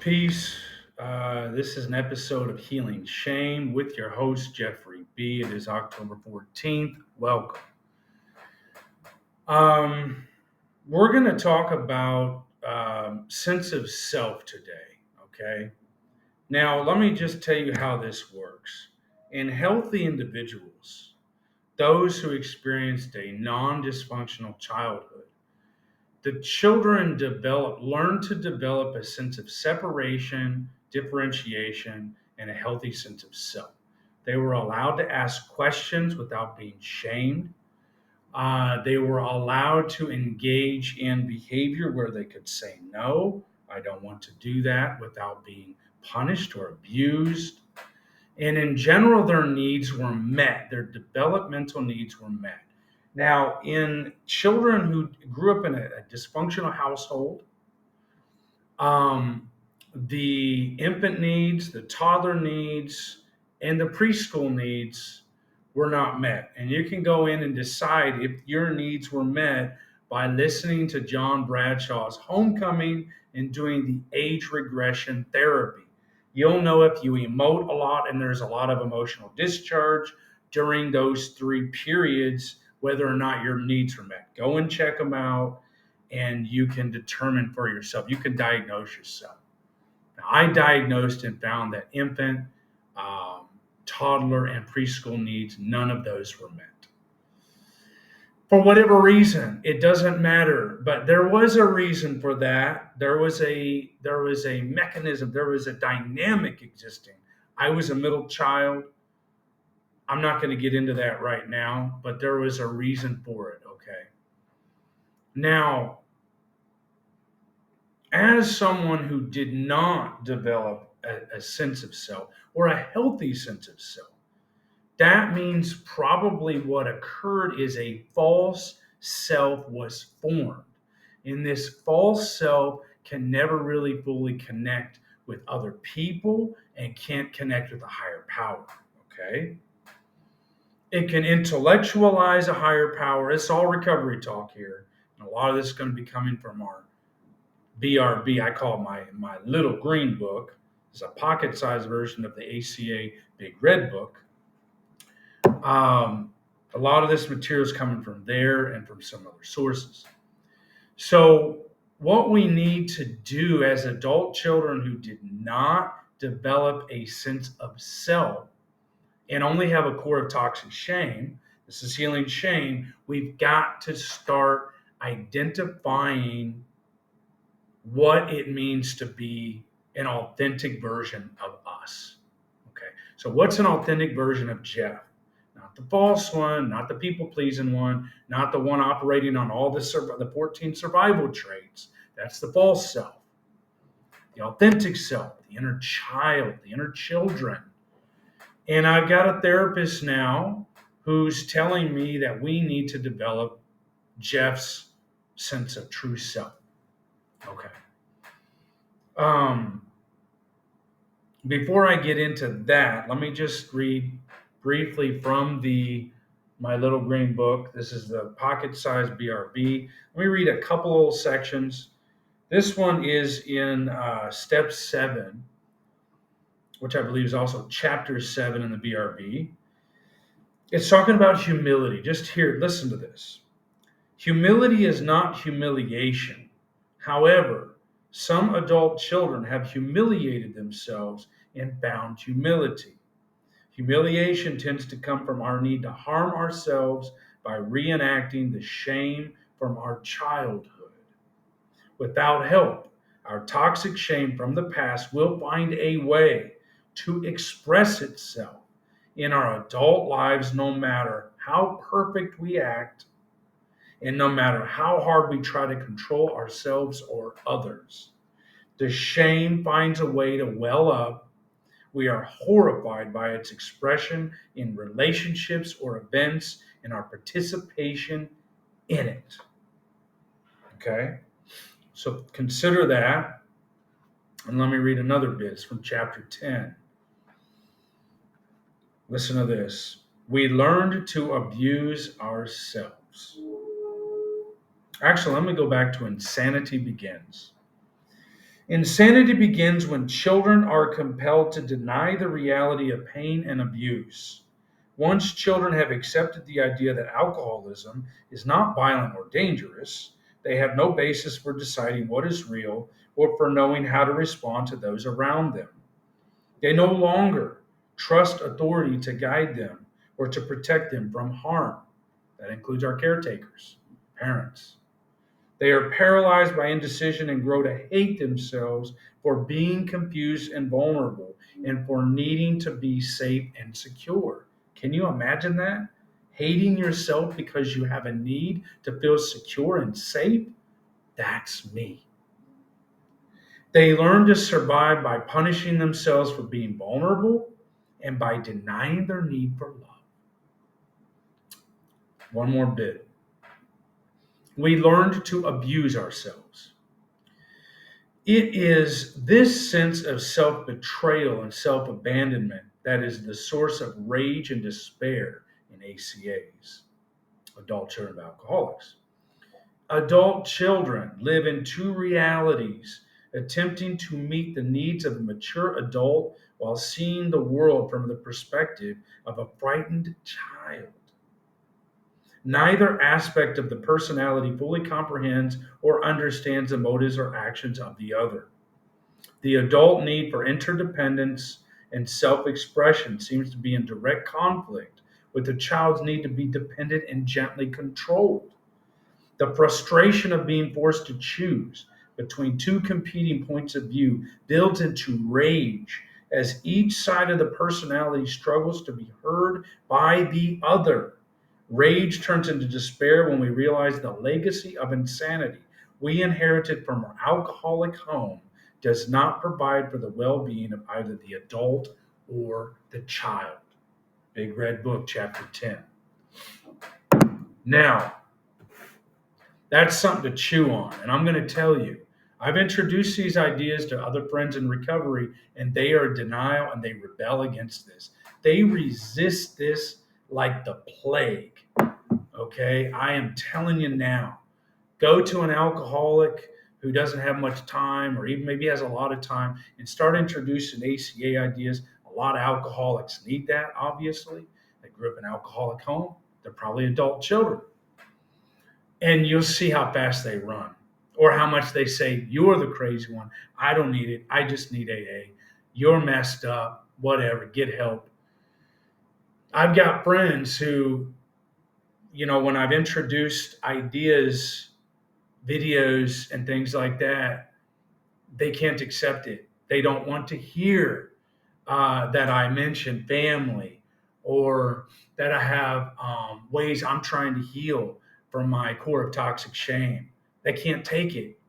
Peace. This is an episode of Healing Shame with your host, Jeffrey B. It is October 14th. Welcome. Um, we're going to talk about sense of self today, okay? Now, let me just tell you how this works. In healthy individuals, those who experienced a non dysfunctional childhood, the children learn to develop a sense of separation, differentiation, and a healthy sense of self. They were allowed to ask questions without being shamed. They were allowed to engage in behavior where they could say no, I don't want to do that, without being punished or abused. And in general, their needs were met, their developmental needs were met. Now, in children who grew up in a dysfunctional household, um, the infant needs, the toddler needs, and the preschool needs were not met. And you can go in and decide if your needs were met by listening to John Bradshaw's Homecoming and doing the age regression therapy. You'll know if you emote a lot and there's a lot of emotional discharge during those 3 periods, whether or not your needs are met. Go and check them out and you can determine for yourself. You can diagnose yourself. Now, I diagnosed and found that infant, um, toddler, and preschool needs, none of those were met. For whatever reason, it doesn't matter. But there was a reason for that. There was a mechanism. There was a dynamic existing. I was a middle child. I'm not going to get into that right now, but there was a reason for it. Okay. Now, as someone who did not develop a sense of self or a healthy sense of self, that means probably what occurred is a false self was formed. And this false self can never really fully connect with other people and can't connect with a higher power. Okay. It can intellectualize a higher power. It's all recovery talk here. And a lot of this is going to be coming from our BRB. I call it my little green book. It's a pocket-sized version of the ACA Big Red Book. A lot of this material is coming from there and from some other sources. So, what we need to do as adult children who did not develop a sense of self and only have a core of toxic shame, this is healing shame, we've got to start identifying what it means to be an authentic version of us. Okay, so what's an authentic version of Jeff? Not the false one, not the people pleasing one, not the one operating on all the 14 survival traits. That's the false self. The authentic self, the inner child, the inner children. And I've got a therapist now who's telling me that we need to develop Jeff's sense of true self. Okay. Um, Before I get into that, let me just read briefly from the my little green book. This is the pocket-sized BRB. Let me read a couple sections. This one is in step 7, which I believe is also chapter 7 in the BRB. It's talking about humility. Just here, listen to this. Humility is not humiliation. However, some adult children have humiliated themselves and found humility. Humiliation tends to come from our need to harm ourselves by reenacting the shame from our childhood. Without help, our toxic shame from the past will find a way to express itself in our adult lives, no matter how perfect we act and no matter how hard we try to control ourselves or others. The shame finds a way to well up. We are horrified by its expression in relationships or events and our participation in it. Okay? So consider that. And let me read another bit. It's from chapter 10. Listen to this. We learned to abuse ourselves. Actually, let me go back to Insanity Begins. Insanity begins when children are compelled to deny the reality of pain and abuse. Once children have accepted the idea that alcoholism is not violent or dangerous, they have no basis for deciding what is real or for knowing how to respond to those around them. They no longer trust authority to guide them or to protect them from harm. That includes our caretakers, parents. They are paralyzed by indecision and grow to hate themselves for being confused and vulnerable and for needing to be safe and secure. Can you imagine that? Hating yourself because you have a need to feel secure and safe? That's me. They learn to survive by punishing themselves for being vulnerable and by denying their need for love. One more bit. We learned to abuse ourselves. It is this sense of self betrayal and self abandonment that is the source of rage and despair in ACAs, adult children of alcoholics. Adult children live in two realities, attempting to meet the needs of a mature adult while seeing the world from the perspective of a frightened child. Neither aspect of the personality fully comprehends or understands the motives or actions of the other. The adult need for interdependence and self expression seems to be in direct conflict with the child's need to be dependent and gently controlled. The frustration of being forced to choose between two competing points of view builds into rage as each side of the personality struggles to be heard by the other. Rage turns into despair when we realize the legacy of insanity we inherited from our alcoholic home does not provide for the well being of either the adult or the child. Big Red Book, Chapter 10. Now, that's something to chew on. And I'm going to tell you, I've introduced these ideas to other friends in recovery, and they are in denial and they rebel against this. They resist this like the plague. Okay? I am telling you now, go to an alcoholic who doesn't have much time or even maybe has a lot of time and start introducing ACA ideas. A lot of alcoholics need that, obviously. They grew up in an alcoholic home. They're probably adult children. And you'll see how fast they run or how much they say, "You're the crazy one. I don't need it. I just need AA. You're messed up. Whatever. Get help." I've got friends who, when I've introduced ideas, videos, and things like that, they can't accept it. They don't want to hear that I mention family or that I have ways I'm trying to heal from my core of toxic shame. They can't take it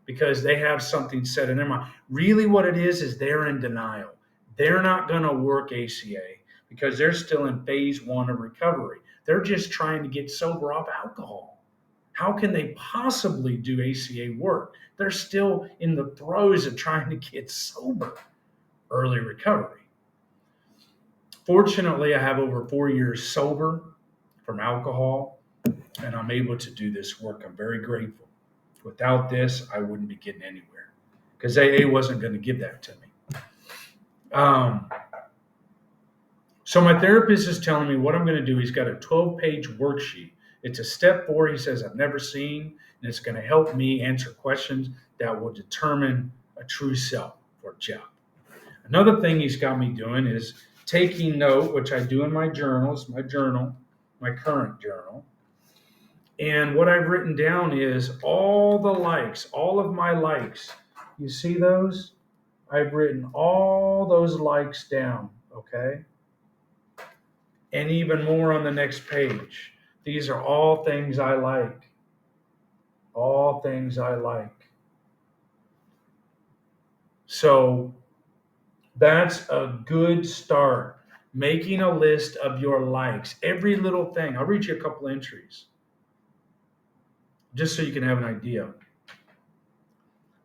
because they have something set in their mind. Really, what it is they're in denial. They're not going to work ACA because they're still in phase one of recovery. They're just trying to get sober off alcohol. How can they possibly do ACA work? They're still in the throes of trying to get sober, early recovery. Fortunately, I have over 4 years sober from alcohol, and I'm able to do this work. I'm very grateful. Without this, I wouldn't be getting anywhere because AA wasn't going to give that to me. So my therapist is telling me what I'm going to do. He's got a 12-page worksheet. It's a step 4, he says, I've never seen, and it's going to help me answer questions that will determine a true self for Jeff. Another thing he's got me doing is taking note, which I do in my journals, my current journal. And what I've written down is all the likes, all of my likes. You see those? I've written all those likes down, okay? And even more on the next page. These are all things I like. All things I like. So that's a good start. Making a list of your likes. Every little thing. I'll read you a couple entries. Just so you can have an idea.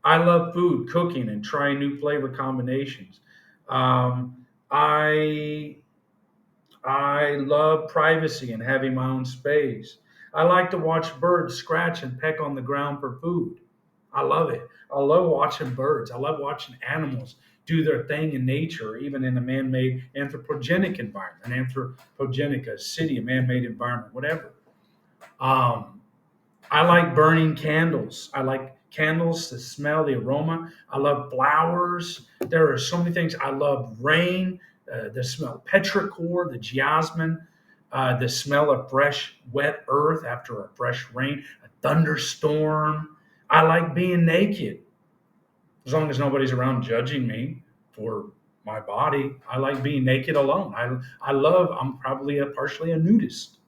I love food, cooking, and trying new flavor combinations. I love privacy and having my own space. I like to watch birds scratch and peck on the ground for food. I love it. I love watching birds. I love watching animals do their thing in nature, even in a man-made anthropogenic environment, an anthropogenic, a city, a man-made environment, whatever. Um, I like burning candles. I like candles, the smell, the aroma. I love flowers. There are so many things. I love rain, the smell of petrichor, the jasmine, the smell of fresh, wet earth after a fresh rain, a thunderstorm. I like being naked as long as nobody's around judging me for my body. I like being naked alone. I'm probably partially a nudist.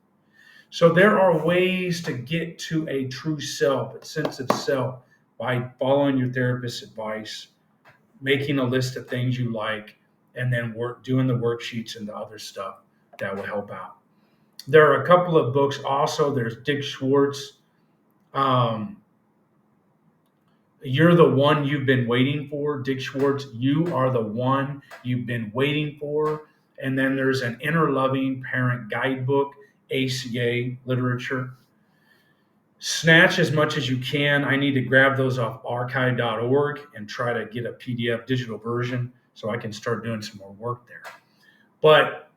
So there are ways to get to a true self, a sense of self, by following your therapist's advice, making a list of things you like, and then doing the worksheets and the other stuff that will help out. There are a couple of books also. There's Dick Schwartz. Um, You're the one you've been waiting for. Dick Schwartz, you are the one you've been waiting for. And then there's an Inner Loving Parent Guidebook, ACA literature. Snatch as much as you can. I need to grab those off archive.org and try to get a PDF digital version so I can start doing some more work there. But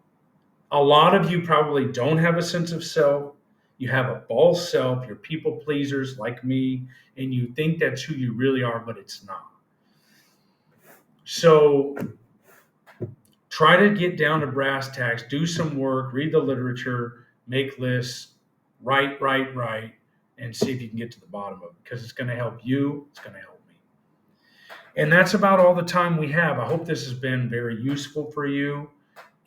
a lot of you probably don't have a sense of self. You have a false self. You're people pleasers like me, and you think that's who you really are, but it's not. So try to get down to brass tacks, do some work, read the literature, make lists, write, and see if you can get to the bottom of it because it's going to help you. It's going to help me. And that's about all the time we have. I hope this has been very useful for you.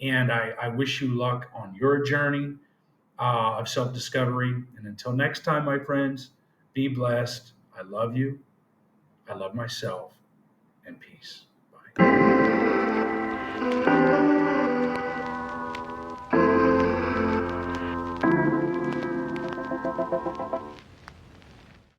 And I wish you luck on your journey of self discovery. And until next time, my friends, be blessed. I love you. I love myself. And peace. Bye.